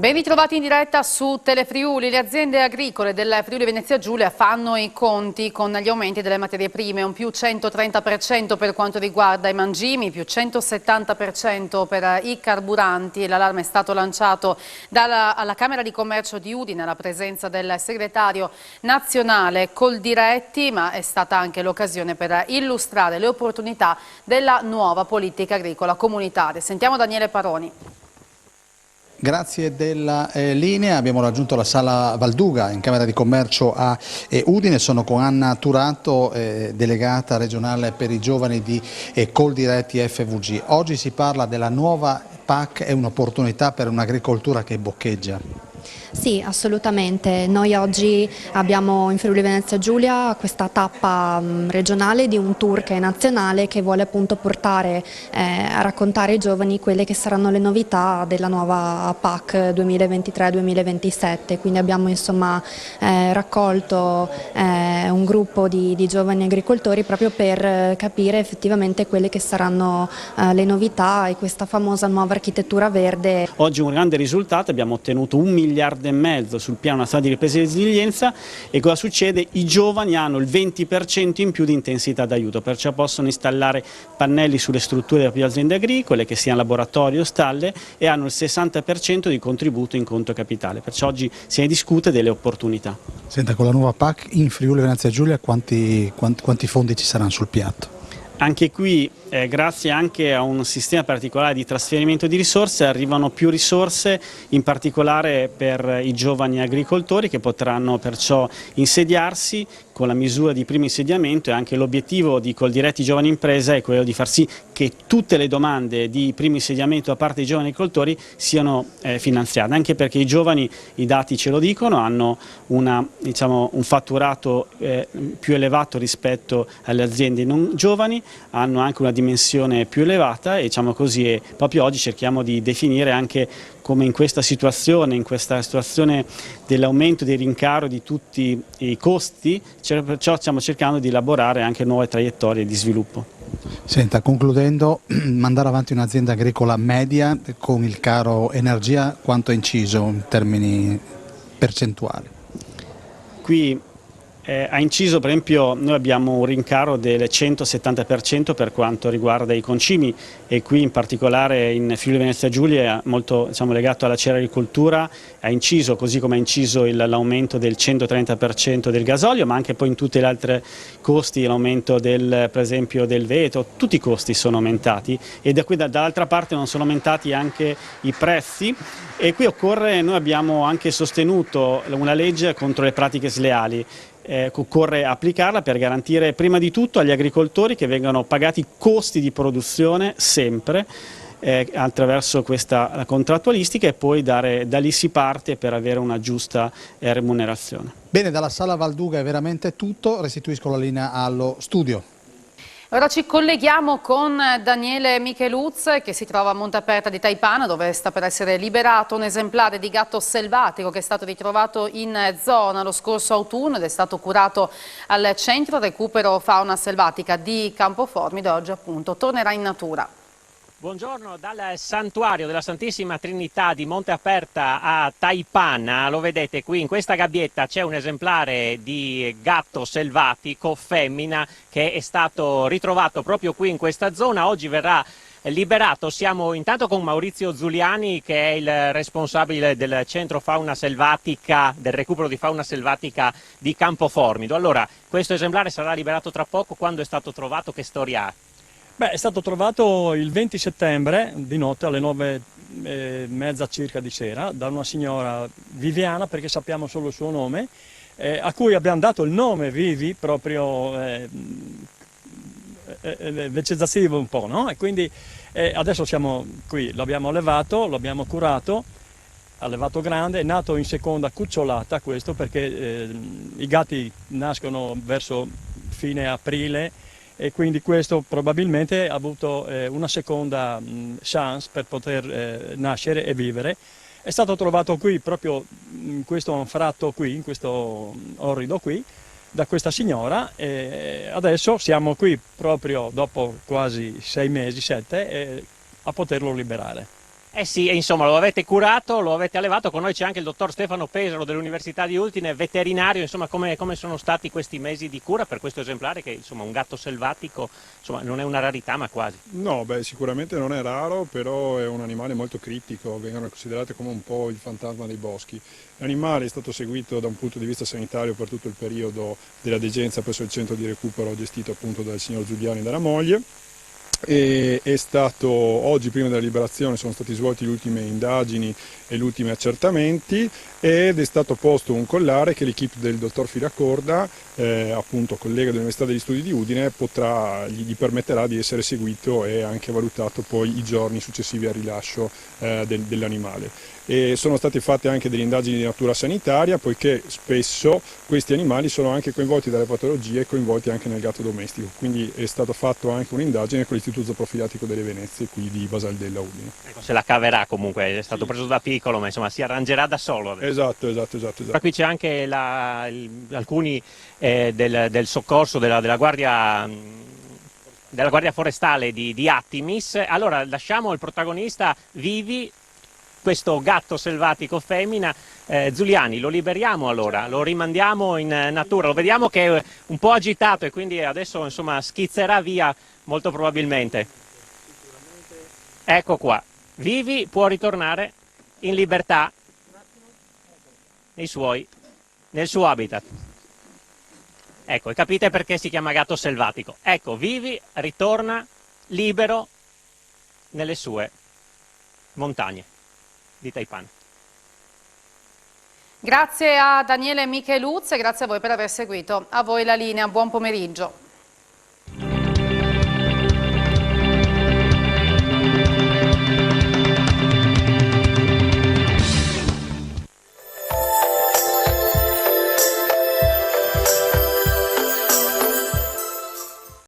Ben ritrovati in diretta su Telefriuli. Le aziende agricole del Friuli Venezia Giulia fanno i conti con gli aumenti delle materie prime, un più 130% per quanto riguarda i mangimi, più 170% per i carburanti. L'allarme è stato lanciato alla Camera di Commercio di Udine alla presenza del segretario nazionale Coldiretti, ma è stata anche l'occasione per illustrare le opportunità della nuova politica agricola comunitaria. Sentiamo Daniele Paroni. Grazie della linea, abbiamo raggiunto la Sala Valduga in Camera di Commercio a Udine, sono con Anna Turato, delegata regionale per i giovani di Coldiretti FVG. Oggi si parla della nuova PAC, è un'opportunità per un'agricoltura che boccheggia. Sì, assolutamente. Noi oggi abbiamo in Friuli Venezia Giulia questa tappa regionale di un tour che è nazionale, che vuole appunto portare a raccontare ai giovani quelle che saranno le novità della nuova PAC 2023-2027. Quindi abbiamo insomma raccolto un gruppo di giovani agricoltori proprio per capire effettivamente quelle che saranno le novità e questa famosa nuova architettura verde. Oggi un grande risultato, abbiamo ottenuto 1,5 miliardi sul piano nazionale di ripresa e resilienza. E cosa succede? I giovani hanno il 20% in più di intensità d'aiuto, perciò possono installare pannelli sulle strutture delle proprie aziende agricole, che siano laboratorio o stalle, e hanno il 60% di contributo in conto capitale, perciò oggi si ne discute delle opportunità. Senta, con la nuova PAC in Friuli Venezia Giulia quanti fondi ci saranno sul piatto? Anche qui, grazie anche a un sistema particolare di trasferimento di risorse, arrivano più risorse, in particolare per i giovani agricoltori, che potranno perciò insediarsi con la misura di primo insediamento, e anche l'obiettivo di Coldiretti Giovani Impresa è quello di far sì che tutte le domande di primo insediamento da parte dei giovani agricoltori siano finanziate, anche perché i giovani, i dati ce lo dicono, hanno un fatturato più elevato rispetto alle aziende non giovani, hanno anche una dimensione più elevata, e e proprio oggi cerchiamo di definire anche come in questa situazione dell'aumento del rincaro di tutti i costi, perciò stiamo cercando di elaborare anche nuove traiettorie di sviluppo. Senta, concludendo, mandare avanti un'azienda agricola media con il caro energia, quanto è inciso in termini percentuali? Qui ha inciso, per esempio, noi abbiamo un rincaro del 170% per quanto riguarda i concimi, e qui in particolare in Friuli Venezia Giulia, molto legato alla cerericoltura, ha inciso, così come ha inciso l'aumento del 130% del gasolio, ma anche poi in tutti gli altri costi, l'aumento per esempio del veto, tutti i costi sono aumentati, e da qui dall'altra parte non sono aumentati anche i prezzi. E qui noi abbiamo anche sostenuto una legge contro le pratiche sleali. Occorre applicarla per garantire prima di tutto agli agricoltori che vengano pagati i costi di produzione sempre attraverso questa contrattualistica, e poi da lì si parte per avere una giusta remunerazione. Bene, dalla Sala Valduga è veramente tutto, restituisco la linea allo studio. Ora ci colleghiamo con Daniele Micheluz, che si trova a Montaperta di Taipana, dove sta per essere liberato un esemplare di gatto selvatico che è stato ritrovato in zona lo scorso autunno ed è stato curato al centro recupero fauna selvatica di Campoformido, e oggi appunto tornerà in natura. Buongiorno dal santuario della Santissima Trinità di Monte Aperta a Taipana. Lo vedete qui in questa gabbietta c'è un esemplare di gatto selvatico femmina che è stato ritrovato proprio qui in questa zona. Oggi verrà liberato. Siamo intanto con Maurizio Zuliani, che è il responsabile del centro fauna selvatica, del recupero di fauna selvatica di Campoformido. Allora, questo esemplare sarà liberato tra poco. Quando è stato trovato? Che storia ha? Beh, è stato trovato il 20 settembre di notte alle 9:30 circa di sera da una signora Viviana, perché sappiamo solo il suo nome, a cui abbiamo dato il nome Vivi, proprio vegetazivo un po', no? E quindi adesso siamo qui, l'abbiamo allevato, l'abbiamo curato, allevato grande, è nato in seconda cucciolata questo, perché i gatti nascono verso fine aprile, e quindi questo probabilmente ha avuto una seconda chance per poter nascere e vivere. È stato trovato qui, proprio in questo anfratto qui, in questo orrido qui, da questa signora, e adesso siamo qui proprio dopo quasi 6 mesi, 7, a poterlo liberare. Eh sì, e insomma lo avete curato, lo avete allevato, con noi c'è anche il dottor Stefano Pesaro dell'Università di Udine, veterinario, insomma come sono stati questi mesi di cura per questo esemplare che insomma un gatto selvatico insomma, non è una rarità ma quasi. No, beh, sicuramente non è raro, però è un animale molto critico, vengono considerate come un po' il fantasma dei boschi. L'animale è stato seguito da un punto di vista sanitario per tutto il periodo della degenza presso il centro di recupero gestito appunto dal signor Giuliani e dalla moglie. E è stato, oggi prima della liberazione sono stati svolti le ultime indagini e gli ultimi accertamenti ed è stato posto un collare che l'equipe del dottor Firacorda, appunto collega dell'Università degli Studi di Udine, gli permetterà di essere seguito e anche valutato poi i giorni successivi al rilascio dell'animale. E sono state fatte anche delle indagini di natura sanitaria, poiché spesso questi animali sono anche coinvolti dalle patologie e coinvolti anche nel gatto domestico, quindi è stata fatta anche un'indagine con l'Istituto Zooprofilatico delle Venezie qui di Basaldella Udine. Ecco, se la caverà comunque, è stato preso da piccolo ma insomma si arrangerà da solo adesso. Esatto. Qui c'è anche alcuni del soccorso della Guardia Forestale di Attimis. Allora lasciamo il protagonista Vivi, questo gatto selvatico femmina. Giuliani, lo liberiamo allora, lo rimandiamo in natura, lo vediamo che è un po' agitato e quindi adesso insomma schizzerà via molto probabilmente. Ecco qua, Vivi può ritornare in libertà nel suo habitat. Ecco, e capite perché si chiama gatto selvatico. Ecco, Vivi ritorna libero nelle sue montagne di Taipan. Grazie a Daniele Micheluzzi e grazie a voi per aver seguito. A voi la linea, buon pomeriggio.